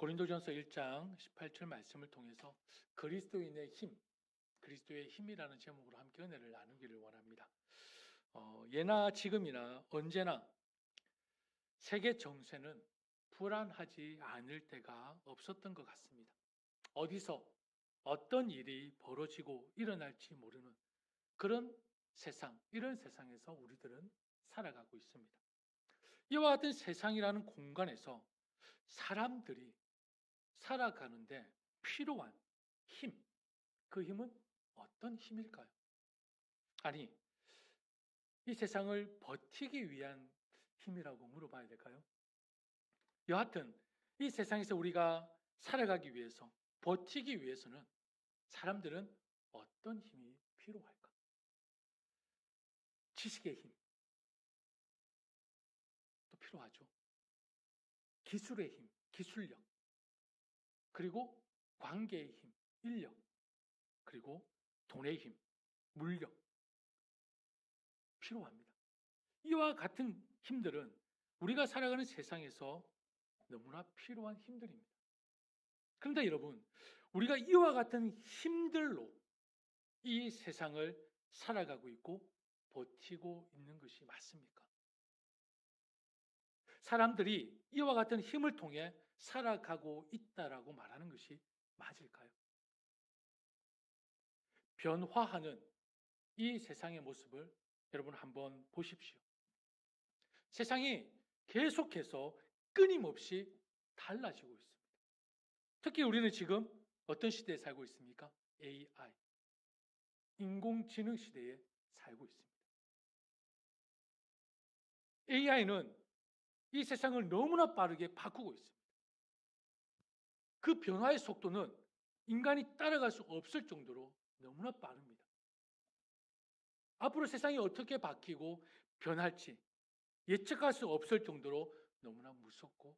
고린도전서 1장 18절 말씀을 통해서 그리스도인의 힘, 그리스도의 힘이라는 제목으로 함께 은혜를 나누기를 원합니다. 예나 지금이나 언제나 세계 정세는 불안하지 않을 때가 없었던 것 같습니다. 어디서 어떤 일이 벌어지고 일어날지 모르는 그런 세상, 이런 세상에서 우리들은 살아가고 있습니다. 이와 같은 세상이라는 공간에서 사람들이 살아가는데 필요한 힘, 그 힘은 어떤 힘일까요? 아니, 이 세상을 버티기 위한 힘이라고 물어봐야 될까요? 여하튼 이 세상에서 우리가 살아가기 위해서, 버티기 위해서는 사람들은 어떤 힘이 필요할까? 지식의 힘, 또 필요하죠. 기술의 힘, 기술력, 그리고 관계의 힘, 인력, 그리고 돈의 힘, 물력, 필요합니다. 이와 같은 힘들은 우리가 살아가는 세상에서 너무나 필요한 힘들입니다. 그런데 여러분, 우리가 이와 같은 힘들로 이 세상을 살아가고 있고 버티고 있는 것이 맞습니까? 사람들이 이와 같은 힘을 통해 살아가고 있다라고 말하는 것이 맞을까요? 변화하는 이 세상의 모습을 여러분 한번 보십시오. 세상이 계속해서 끊임없이 달라지고 있습니다. 특히 우리는 지금 어떤 시대에 살고 있습니까? AI, 인공지능 시대에 살고 있습니다. AI는 이 세상을 너무나 빠르게 바꾸고 있습니다. 그 변화의 속도는 인간이 따라갈 수 없을 정도로 너무나 빠릅니다. 앞으로 세상이 어떻게 바뀌고 변할지 예측할 수 없을 정도로 너무나 무섭고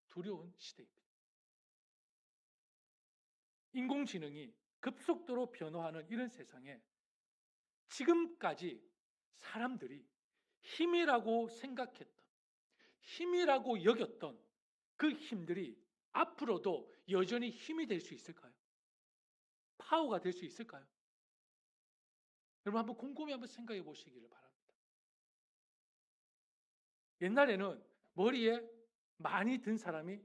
두려운 시대입니다. 인공지능이 급속도로 변화하는 이런 세상에 지금까지 사람들이 힘이라고 생각했던, 힘이라고 여겼던 그 힘들이 앞으로도 여전히 힘이 될 수 있을까요? 파워가 될 수 있을까요? 여러분 한번 곰곰이 한번 생각해 보시기를 바랍니다. 옛날에는 머리에 많이 든 사람이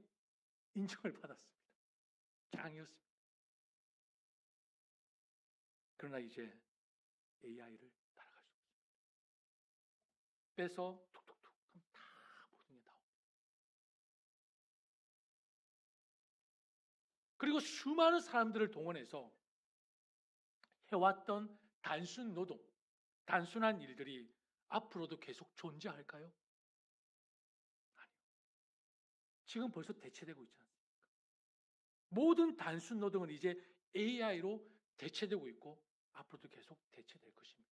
인정을 받았습니다. 짱이었습니다. 그러나 이제 AI를 따라갈 수 없습니다. 빼서 툭툭툭 하면 다 모든 게 나옵니다. 그리고 수많은 사람들을 동원해서 해왔던 단순 노동, 단순한 일들이 앞으로도 계속 존재할까요? 아니요. 지금 벌써 대체되고 있지 않습니까? 모든 단순 노동은 이제 AI로 대체되고 있고 앞으로도 계속 대체될 것입니다.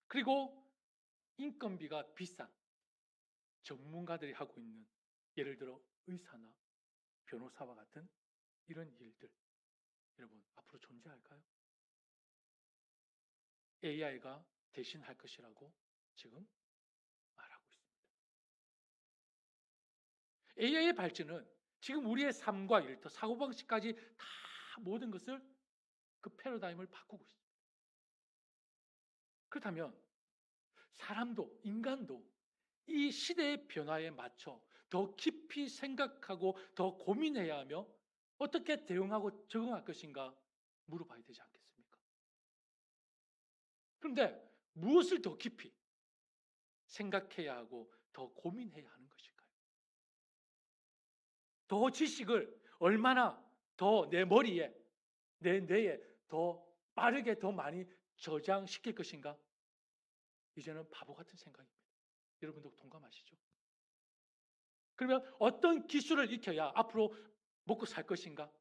그리고 인건비가 비싼 전문가들이 하고 있는 예를 들어 의사나 변호사와 같은 이런 일들 여러분 앞으로 존재할까요? AI가 대신할 것이라고 지금 말하고 있습니다. AI의 발전은 지금 우리의 삶과 일터, 사고방식까지 다 모든 것을 그 패러다임을 바꾸고 있습니다. 그렇다면 사람도 인간도 이 시대의 변화에 맞춰 더 깊이 생각하고 더 고민해야 하며 어떻게 대응하고 적응할 것인가 물어봐야 되지 않겠습니까? 그런데 무엇을 더 깊이 생각해야 하고 더 고민해야 하는 것일까요? 더 지식을 얼마나 더 내 머리에, 내 뇌에 더 빠르게 더 많이 저장시킬 것인가? 이제는 바보 같은 생각입니다. 여러분도 동감하시죠? 그러면 어떤 기술을 익혀야 앞으로 먹고 살 것인가?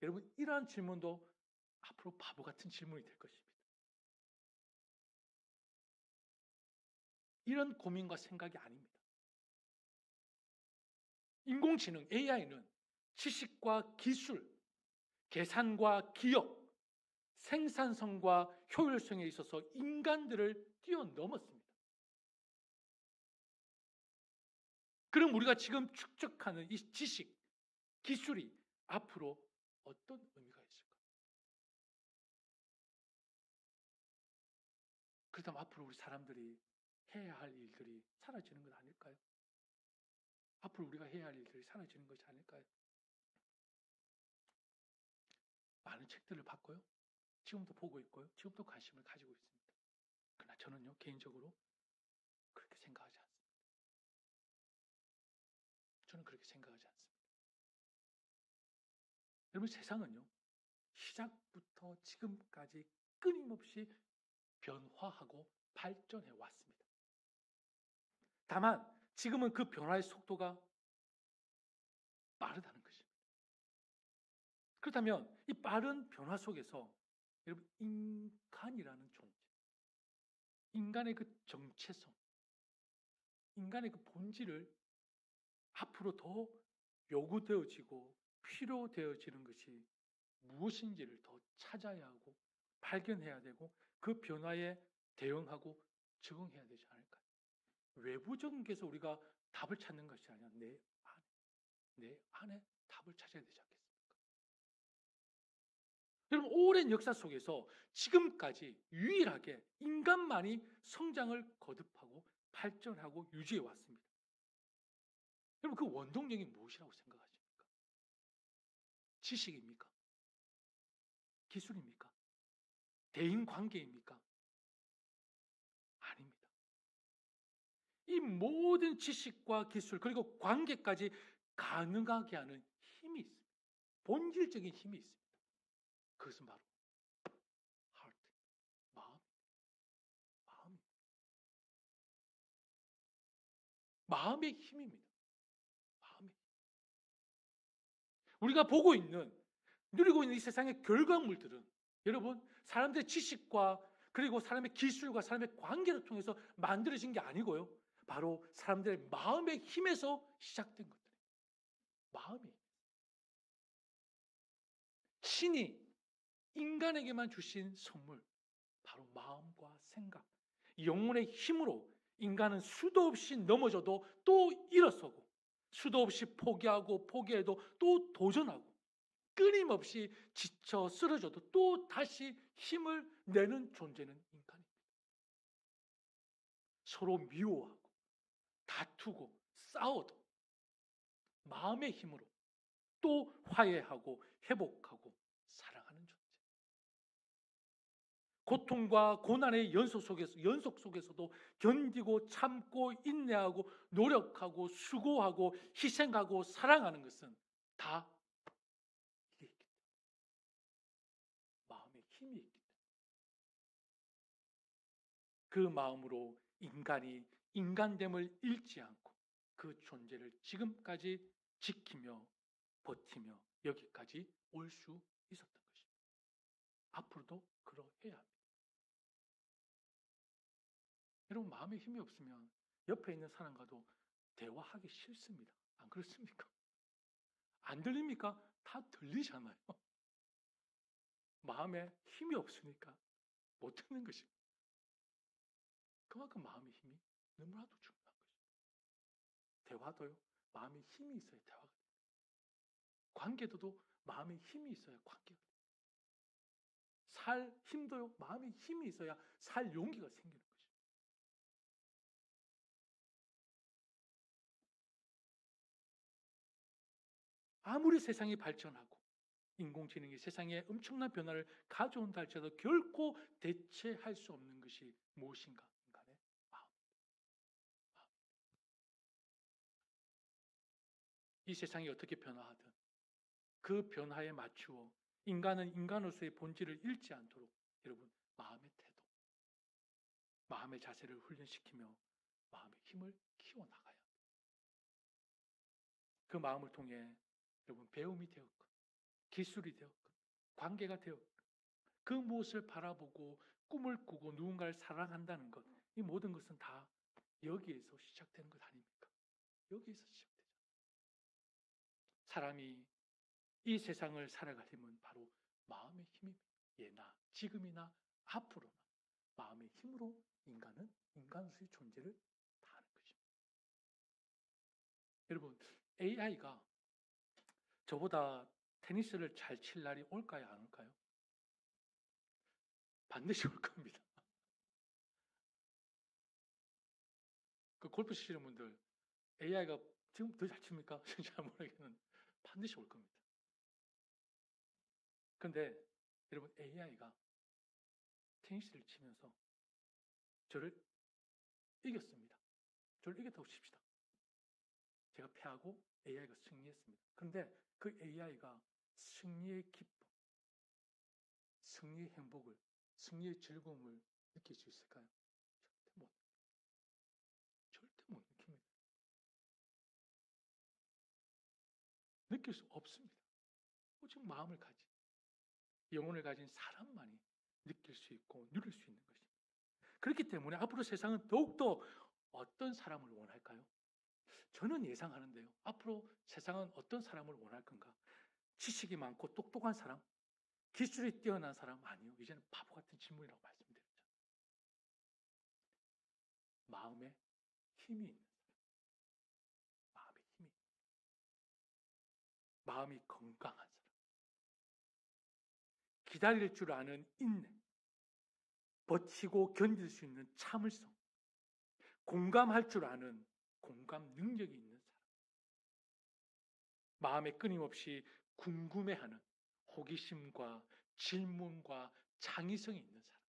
여러분 이러한 질문도 앞으로 바보 같은 질문이 될 것입니다. 이런 고민과 생각이 아닙니다. 인공지능 AI는 지식과 기술, 계산과 기억, 생산성과 효율성에 있어서 인간들을 뛰어넘었습니다. 그럼 우리가 지금 축적하는 이 지식, 기술이 앞으로 어떤 의미가 있을까? 그렇다면 앞으로 우리 사람들이 해야 할 일들이 사라지는 건 아닐까요? 앞으로 우리가 해야 할 일들이 사라지는 것이 아닐까요? 많은 책들을 봤고요. 지금도 보고 있고요. 지금도 관심을 가지고 있습니다. 그러나 저는요, 개인적으로 그렇게 생각하지 않습니다. 저는 그렇게 생각하지 않습니다. 여러분, 세상은요, 시작부터 지금까지 끊임없이 변화하고 발전해 왔습니다. 다만 지금은 그 변화의 속도가 빠르다는 것입니다. 그렇다면 이 빠른 변화 속에서 여러분, 인간이라는 존재, 인간의 그 정체성, 인간의 그 본질을 앞으로 더 요구되어지고 필요되어지는 것이 무엇인지를 더 찾아야 하고 발견해야 되고 그 변화에 대응하고 적응해야 되지 않을까요? 외부적인 것에서 우리가 답을 찾는 것이 아니라 내 안에 답을 찾아야 되지 않겠습니까? 여러분, 오랜 역사 속에서 지금까지 유일하게 인간만이 성장을 거듭하고 발전하고 유지해 왔습니다. 여러분, 그 원동력이 무엇이라고 생각하십니까? 지식입니까? 기술입니까? 대인관계입니까? 아닙니다. 이 모든 지식과 기술 그리고 관계까지 가능하게 하는 힘이 있습니다. 본질적인 힘이 있습니다. 그것은 바로 heart, 마음의 힘입니다. 마음의. 우리가 보고 있는, 누리고 있는 이 세상의 결과물들은 여러분, 사람들의 지식과 그리고 사람의 기술과 사람의 관계를 통해서 만들어진 게 아니고요. 바로 사람들의 마음의 힘에서 시작된 것들이에요. 마음이. 신이 인간에게만 주신 선물, 바로 마음과 생각, 영혼의 힘으로 인간은 수도 없이 넘어져도 또 일어서고 수도 없이 포기하고 포기해도 또 도전하고 끊임없이 지쳐 쓰러져도 또 다시 힘을 내는 존재는 인간입니다. 서로 미워하고 다투고 싸워도 마음의 힘으로 또 화해하고 회복하고 사랑하는 존재. 고통과 고난의 연속 속에서도 견디고 참고 인내하고 노력하고 수고하고 희생하고 사랑하는 것은 다 이게 있기 때문에, 마음의 힘이 있기 때문에. 그 마음으로 인간이 인간됨을 잃지 않고 그 존재를 지금까지 지키며 버티며 여기까지 올 수 있었던 것입니다. 앞으로도 그러해야 합니다. 여러분, 마음에 힘이 없으면 옆에 있는 사람과도 대화하기 싫습니다. 안 그렇습니까? 안 들립니까? 다 들리잖아요. 마음에 힘이 없으니까 못 듣는 것입니다. 그만큼 마음의 힘이 너무나도 중요한 것입니다. 대화도요, 마음에 힘이 있어야 대화가 됩니다. 관계도 마음에 힘이 있어야 관계가 됩니다. 살 힘도요, 마음에 힘이 있어야 살 용기가 생기는 것입니다. 아무리 세상이 발전하고 인공지능이 세상에 엄청난 변화를 가져온다 할지라도 결코 대체할 수 없는 것이 무엇인가? 인간의 마음. 이 세상이 어떻게 변화하든 그 변화에 맞추어 인간은 인간으로서의 본질을 잃지 않도록 여러분, 마음의 태도, 마음의 자세를 훈련시키며 마음의 힘을 키워나가야 합니다. 그 마음을 통해 여러분, 배움이 되었건 기술이 되었건 관계가 되었건 그 무엇을 바라보고 꿈을 꾸고 누군가를 사랑한다는 것, 이 모든 것은 다 여기에서 시작되는 것 아닙니까? 여기에서 시작되죠. 사람이 이 세상을 살아갈 힘은 바로 마음의 힘입니다. 예나 지금이나 앞으로나 마음의 힘으로 인간은 인간으로서의 존재를 다하는 것입니다. 여러분, AI가 저보다 테니스를 잘 칠 날이 올까요? 안 올까요? 반드시 올 겁니다. 그 골프 치시는 분들 AI가 지금 더 잘 칩니까? 잘 모르겠는 반드시 올 겁니다. 그런데 여러분, AI가 테니스를 치면서 저를 이겼습니다. 저를 이겼다고 칩시다. 제가 패하고 AI가 승리했습니다. 그런데 그 AI가 승리의 기쁨, 승리의 행복을, 승리의 즐거움을 느낄 수 있을까요? 절대 못 느낍니다. 느낄 수 없습니다. 오직 마음을 가진, 영혼을 가진 사람만이 느낄 수 있고 누릴 수 있는 것입니다. 그렇기 때문에 앞으로 세상은 더욱더 어떤 사람을 원할까요? 저는 예상하는데요. 앞으로 세상은 어떤 사람을 원할 건가? 지식이 많고 똑똑한 사람? 기술이 뛰어난 사람? 아니요. 이제는 바보 같은 질문이라고 말씀드렸죠. 마음에 힘이 있는 사람. 마음에 힘이 있는 사람. 마음이 건강한 사람. 기다릴 줄 아는 인내. 버티고 견딜 수 있는 참을성. 공감할 줄 아는 공감 능력이 있는 사람. 마음에 끊임없이 궁금해하는 호기심과 질문과 창의성이 있는 사람.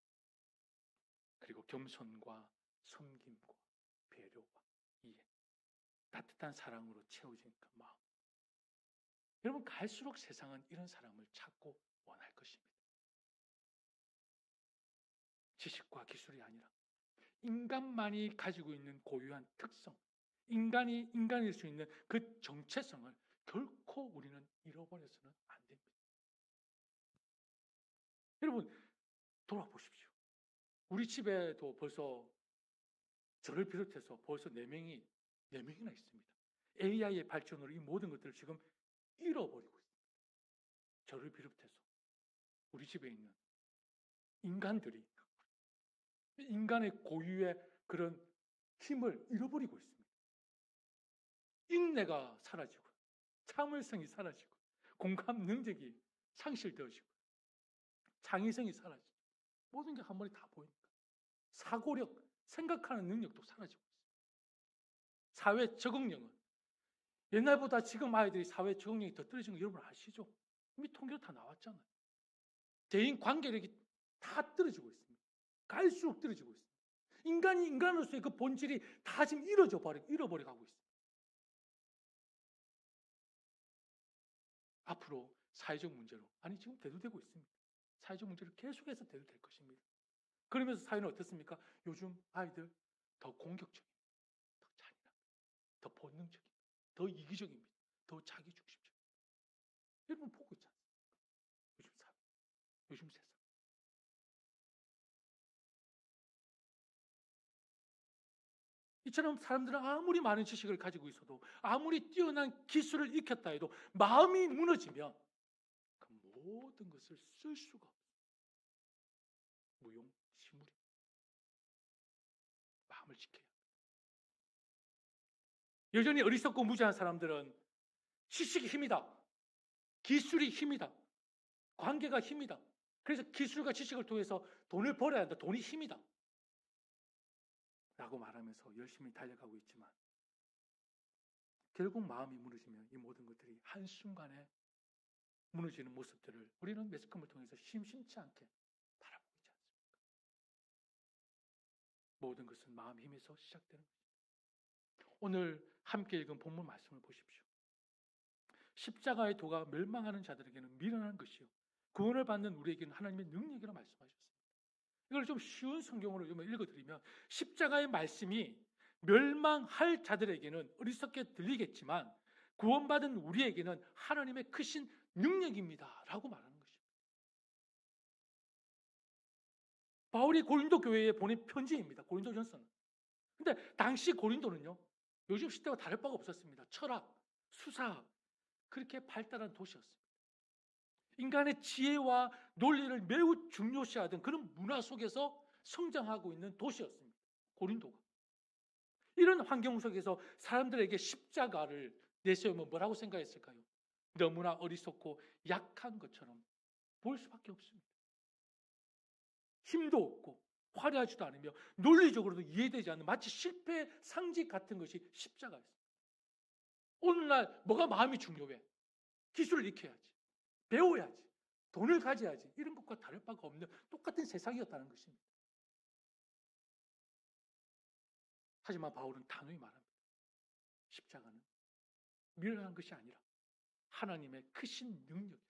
그리고 겸손과 섬김과 배려와 이해. 따뜻한 사랑으로 채워진 그 마음. 여러분, 갈수록 세상은 이런 사람을 찾고 원할 것입니다. 지식과 기술이 아니라 인간만이 가지고 있는 고유한 특성, 인간이 인간일 수 있는 그 정체성을 결코 우리는 잃어버려서는 안 됩니다. 여러분, 돌아보십시오. 우리 집에도 벌써 저를 비롯해서 벌써 4명이나 있습니다. AI의 발전으로 이 모든 것들을 지금 잃어버리고 있습니다. 저를 비롯해서 우리 집에 있는 인간들이 인간의 고유의 그런 힘을 잃어버리고 있습니다. 인내가 사라지고 참을성이 사라지고 공감 능력이 상실되어지고 창의성이 사라지고 모든 게 한 번에 다 보이니까 사고력, 생각하는 능력도 사라지고 있습니다. 사회 적응력은 옛날보다 지금 아이들이 사회 적응력이 더 떨어진 거 여러분 아시죠? 이미 통계로 다 나왔잖아요. 대인 관계력이 다 떨어지고 있습니다. 갈수록 떨어지고 있습니다. 인간이 인간으로서의 그 본질이 다 지금 잃어버려 가고 있습니다. 앞으로 사회적 문제로, 아니 지금 대두되고 있습니다. 사회적 문제를 계속해서 대두될 것입니다. 그러면서 사회는 어떻습니까? 요즘 아이들 더 공격적입니다. 더 잔인합니다. 더 본능적입니다. 더 이기적입니다. 더 자기중심적입니다. 여러분 보고 있지 않습니까? 요즘 사회, 요즘 세상. 이처럼 사람들은 아무리 많은 지식을 가지고 있어도 아무리 뛰어난 기술을 익혔다 해도 마음이 무너지면 그 모든 것을 쓸 수가 없어요. 무용지물입니다. 마음을 지켜야 합니다. 여전히 어리석고 무지한 사람들은 지식이 힘이다. 기술이 힘이다. 관계가 힘이다. 그래서 기술과 지식을 통해서 돈을 벌어야 한다. 돈이 힘이다. 라고 말하면서 열심히 달려가고 있지만 결국 마음이 무너지면 이 모든 것들이 한순간에 무너지는 모습들을 우리는 매스컴을 통해서 심심치 않게 바라보고 있지 않습니까? 모든 것은 마음 힘에서 시작되는 것입니다. 오늘 함께 읽은 본문 말씀을 보십시오. 십자가의 도가 멸망하는 자들에게는 미련한 것이요 구원을 받는 우리에게는 하나님의 능력이라고 말씀하셨습니다. 이걸 좀 쉬운 성경으로 읽어드리면 십자가의 말씀이 멸망할 자들에게는 어리석게 들리겠지만 구원받은 우리에게는 하나님의 크신 능력입니다 라고 말하는 것입니다. 바울이 고린도 교회에 보낸 편지입니다. 고린도전서는. 근데 당시 고린도는요 요즘 시대와 다를 바가 없었습니다. 철학, 수사학 그렇게 발달한 도시였습니다. 인간의 지혜와 논리를 매우 중요시하던 그런 문화 속에서 성장하고 있는 도시였습니다. 고린도가. 이런 환경 속에서 사람들에게 십자가를 내세우면 뭐라고 생각했을까요? 너무나 어리석고 약한 것처럼 볼 수밖에 없습니다. 힘도 없고 화려하지도 않으며 논리적으로도 이해되지 않는 마치 실패의 상징 같은 것이 십자가였어요. 오늘날 뭐가 마음이 중요해? 기술을 익혀야지, 배워야지, 돈을 가져야지, 이런 것과 다를 바가 없는 똑같은 세상이었다는 것입니다. 하지만 바울은 단호히 말합니다. 십자가는 미련한 것이 아니라 하나님의 크신 능력이라고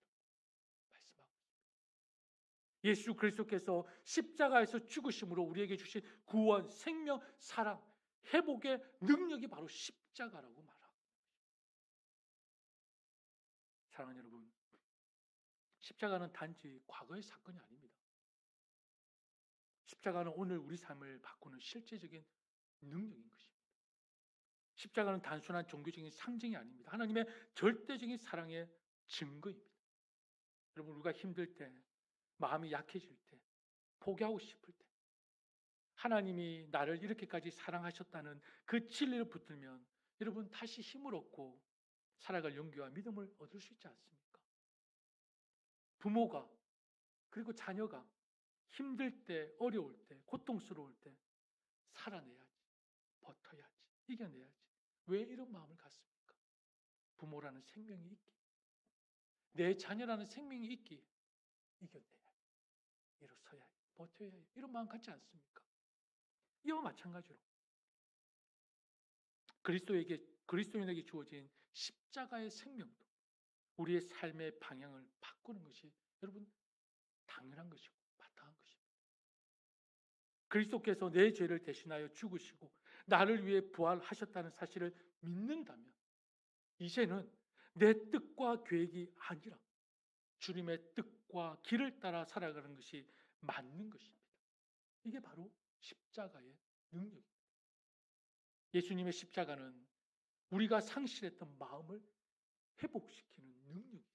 말씀하고 있습니다. 예수 그리스도께서 십자가에서 죽으심으로 우리에게 주신 구원, 생명, 사랑, 회복의 능력이 바로 십자가라고 말합니다. 사랑하는 여러분, 십자가는 단지 과거의 사건이 아닙니다. 십자가는 오늘 우리 삶을 바꾸는 실제적인 능력인 것입니다. 십자가는 단순한 종교적인 상징이 아닙니다. 하나님의 절대적인 사랑의 증거입니다. 여러분, 우리가 힘들 때, 마음이 약해질 때, 포기하고 싶을 때, 하나님이 나를 이렇게까지 사랑하셨다는 그 진리를 붙들면 여러분 다시 힘을 얻고 살아갈 용기와 믿음을 얻을 수 있지 않습니까? 부모가 그리고 자녀가 힘들 때, 어려울 때, 고통스러울 때 살아내야지, 버텨야지, 이겨내야지. 왜 이런 마음을 갖습니까? 부모라는 생명이 있기, 내 자녀라는 생명이 있기, 이겨내야지, 일어서야지, 버텨야지, 이런 마음 갖지 않습니까? 이와 마찬가지로 그리스도인에게 주어진 십자가의 생명도 우리의 삶의 방향을 바꾸는 것이 여러분 당연한 것이고 마땅한 것입니다. 그리스도께서 내 죄를 대신하여 죽으시고 나를 위해 부활하셨다는 사실을 믿는다면 이제는 내 뜻과 계획이 아니라 주님의 뜻과 길을 따라 살아가는 것이 맞는 것입니다. 이게 바로 십자가의 능력입니다. 예수님의 십자가는 우리가 상실했던 마음을 회복시키는 능력이 있습니다.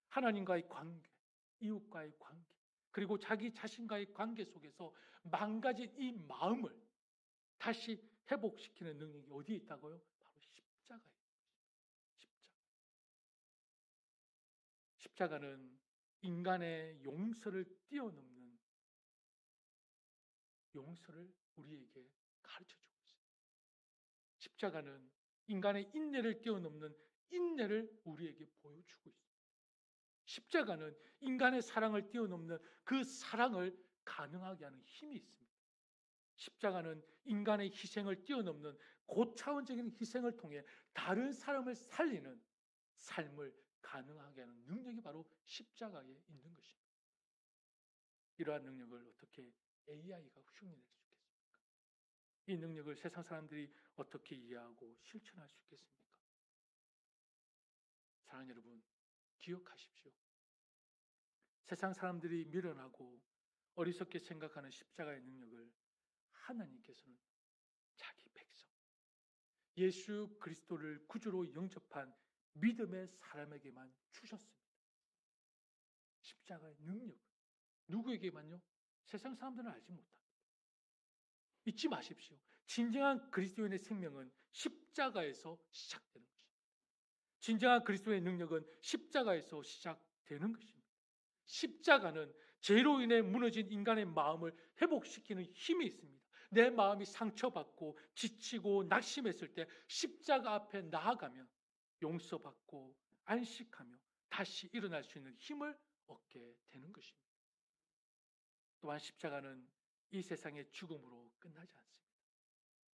하나님과의 관계, 이웃과의 관계, 그리고 자기 자신과의 관계 속에서 망가진 이 마음을 다시 회복시키는 능력이 어디에 있다고요? 바로 십자가예요. 십자가는 인간의 용서를 뛰어넘는 용서를 우리에게 가르쳐주고 있습니다. 십자가는 인간의 인내를 뛰어넘는 인내를 우리에게 보여주고 있습니다. 십자가는 인간의 사랑을 뛰어넘는 그 사랑을 가능하게 하는 힘이 있습니다. 십자가는 인간의 희생을 뛰어넘는 고차원적인 희생을 통해 다른 사람을 살리는 삶을 가능하게 하는 능력이 바로 십자가에 있는 것입니다. 이러한 능력을 어떻게 AI가 흉내낼 수 있겠습니까? 이 능력을 세상 사람들이 어떻게 이해하고 실천할 수 있겠습니까? 사랑하는 여러분, 기억하십시오. 세상 사람들이 미련하고 어리석게 생각하는 십자가의 능력을 하나님께서는 자기 백성, 예수 그리스도를 구주로 영접한 믿음의 사람에게만 주셨습니다. 십자가의 능력, 누구에게만요? 세상 사람들은 알지 못합니다. 잊지 마십시오. 진정한 그리스도인의 생명은 십자가에서 시작되는 것입니다. 진정한 그리스도의 능력은 십자가에서 시작되는 것입니다. 십자가는 죄로 인해 무너진 인간의 마음을 회복시키는 힘이 있습니다. 내 마음이 상처받고 지치고 낙심했을 때 십자가 앞에 나아가면 용서받고 안식하며 다시 일어날 수 있는 힘을 얻게 되는 것입니다. 또한 십자가는 이 세상의 죽음으로 끝나지 않습니다.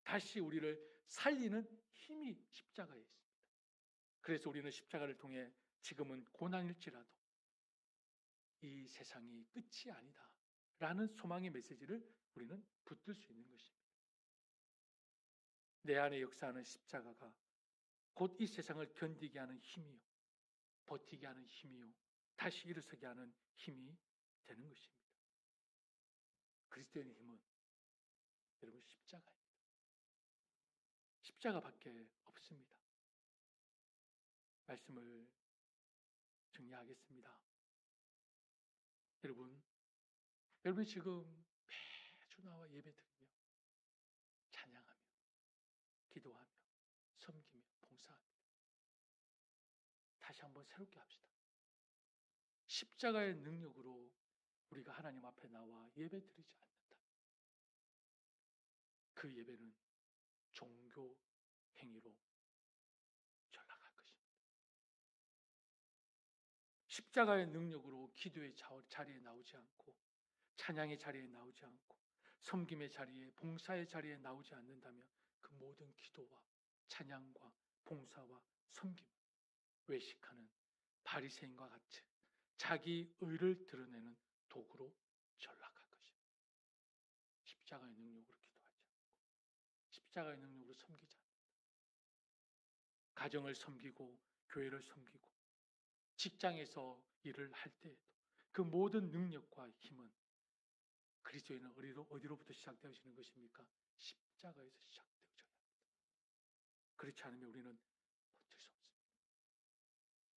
다시 우리를 살리는 힘이 십자가에 있습니다. 그래서 우리는 십자가를 통해 지금은 고난일지라도 이 세상이 끝이 아니다 라는 소망의 메시지를 우리는 붙들 수 있는 것입니다. 내 안에 역사하는 십자가가 곧 이 세상을 견디게 하는 힘이요, 버티게 하는 힘이요, 다시 일어서게 하는 힘이 되는 것입니다. 그리스도인의 힘은 여러분 십자가입니다. 십자가밖에 없습니다. 말씀을 정리하겠습니다. 여러분이 지금 매주 나와 예배 드리며 찬양하며 기도하며 섬기며 봉사합니다. 다시 한번 새롭게 합시다. 십자가의 능력으로 우리가 하나님 앞에 나와 예배드리지 않는다. 그 예배는 종교 행위로 전락할 것입니다. 십자가의 능력으로 기도의 자리에 나오지 않고 찬양의 자리에 나오지 않고 섬김의 자리에 봉사의 자리에 나오지 않는다면 그 모든 기도와 찬양과 봉사와 섬김 외식하는 바리새인과 같이 자기 의를 드러내는 도구로 전락할 것입니다. 십자가의 능력으로 기도하지 않고 십자가의 능력으로 섬기지 않는다. 가정을 섬기고 교회를 섬기고 직장에서 일을 할 때에도 그 모든 능력과 힘은 그리스도인은 어디로부터 시작되어지는 것입니까? 십자가에서 시작되어져야 합니다. 그렇지 않으면 우리는 버틸 수 없습니다.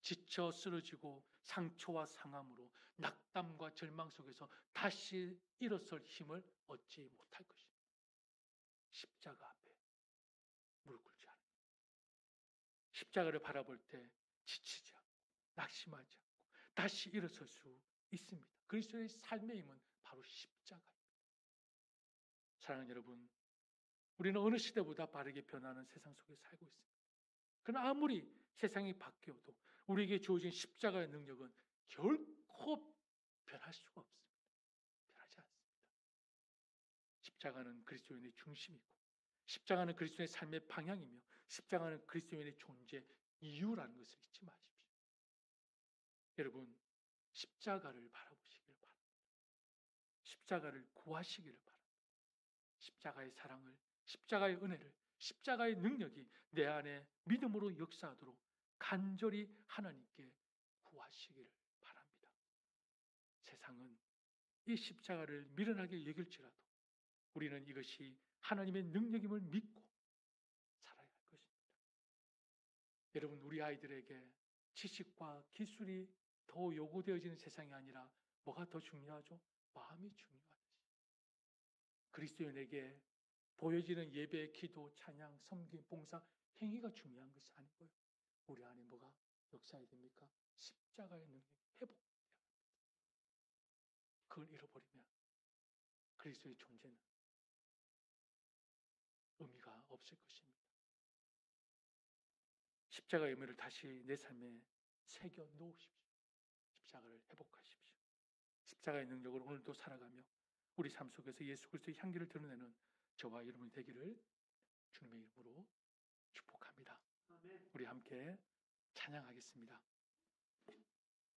지쳐 쓰러지고 상처와 상함으로 낙담과 절망 속에서 다시 일어설 힘을 얻지 못할 것입니다. 십자가 앞에 무릎 꿇지 않습니다. 십자가를 바라볼 때 지치지 않고 낙심하지 않고 다시 일어설 수 있습니다. 그리스도의 삶의 힘은 바로 십자가입니다. 사랑하는 여러분, 우리는 어느 시대보다 빠르게 변하는 세상 속에 살고 있습니다. 그러나 아무리 세상이 바뀌어도 우리에게 주어진 십자가의 능력은 결코 변할 수가 없습니다. 변하지 않습니다. 십자가는 그리스도인의 중심이고 십자가는 그리스도인의 삶의 방향이며 십자가는 그리스도인의 존재 이유라는 것을 잊지 마십시오. 여러분, 십자가를 바라보시기를 바랍니다. 십자가를 구하시기를 바랍니다. 십자가의 사랑을, 십자가의 은혜를, 십자가의 능력이 내 안에 믿음으로 역사하도록 간절히 하나님께 구하시기를 바랍니다. 세상은 이 십자가를 미련하게 여길지라도 우리는 이것이 하나님의 능력임을 믿고 살아야 할 것입니다. 여러분, 우리 아이들에게 지식과 기술이 더 요구되어지는 세상이 아니라 뭐가 더 중요하죠? 마음이 중요하듯이. 그리스도인에게 보여지는 예배, 기도, 찬양, 섬김, 봉사, 행위가 중요한 것이 아니고요. 우리 안에 뭐가 역사해야 됩니까? 십자가의 능력이 회복돼야 합니다. 그걸 잃어버리면 그리스도의 존재는 의미가 없을 것입니다. 십자가의 의미를 다시 내 삶에 새겨 놓으십시오. 십자가를 회복하십시오. 십자가의 능력으로 오늘도 살아가며 우리 삶 속에서 예수 그리스도의 향기를 드러내는 저와 여러분이 되기를 주님의 이름으로 축복합니다. 우리 함께 찬양하겠습니다.